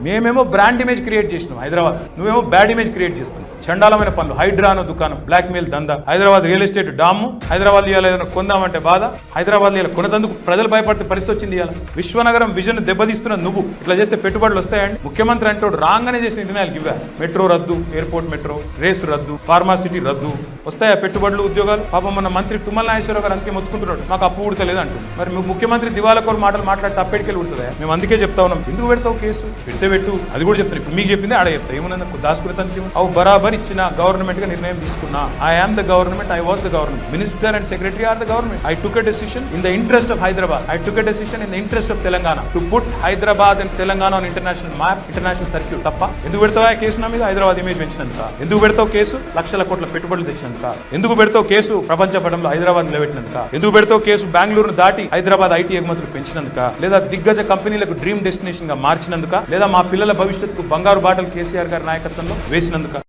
మేమేమో brand image create చేసినాం హైదరాబాద్, నువ్వేమో బ్యాడ్ ఇమేజ్ క్రియేట్ చేస్తున్నావు. చండాలమైన పనులు, హైడ్రా అనే దుకాణం, బ్లాక్ మెయిల్ దందా, Hyderabad real estate dam, Hyderabad ఇవాళ ఏదైనా కొందామంటే బాధ, హైదరాబాద్ ఇలా కొనేందుకు ప్రజలు భయపడే పరిస్థితి వచ్చింది. ఇవాళ విశ్వనగరం విజన్ దెబ్బతీస్తున్న నువ్వు ఇట్లా చేస్తే పెట్టుబడులు వస్తాయండి? ముఖ్యమంత్రి అంటే రాగానే చేసిన నిర్ణయాలు ఇవ్వ. మెట్రో రద్దు, ఎయిర్పోర్ట్ మెట్రో, రేసు రద్దు, ఫార్మాసిటీ రద్దు, వస్తాయా పెట్టుబడులు, ఉద్యోగాలు? పాపం మన మంత్రి తుమ్మల నాగేశ్వరరావు గారు అందుకే మొత్తుకుంటున్నాడు, మాకు అప్పు ఉడతలేదు అంటుంది. మరి ముఖ్యమంత్రి దివాలకోరు మాటలు మాట్లాడితే అప్పటికెళ్ళి ఉడుతుందా? మేము అందుకే చెప్తా ఉన్నాం, ఎందుకు పెడతావు కేసు? పెడితే పెట్టు, అది కూడా చెప్తాను. ఇప్పుడు మీకు చెప్పింది ఆడ చెప్తా, ఏమన్నా దాచుకునేదానికి అవు బరాబర్ ఇచ్చిన గవర్నమెంట్ గా నిర్ణయం తీసుకున్నా. I am the government, I was the government, minister and secretary are the government. I took a decision in the interest of Hyderabad, I took a decision in the interest of Telangana to put Hyderabad and Telangana on international map, international circuit. తప్ప ఎందుకు పెడతావా case నా మీద? Hyderabad image పెంచినందుక. ఎందుకు పెడతావు case? లక్షల కోట్ల పెట్టుబడులు తెచ్చినందుక. ఎందుకు పెడతావు కేసు? ప్రపంచ పటంలో హైదరాబాద్ నిలబెట్టినందుక. ఎందుకు పెడతావు కేసు? బెంగళూరును దాటి హైదరాబాద్ ఐటీ ఎగుమతులు పెంచినందుక, లేదా దిగ్గజ కంపెనీలకు డ్రీమ్ డెస్టినేషన్ గా మార్చినందుక, లేదా మా పిల్లల భవిష్యత్తుకు బంగారు బాటలు కేసీఆర్ గారి నాయకత్వంలో వేసినందుక.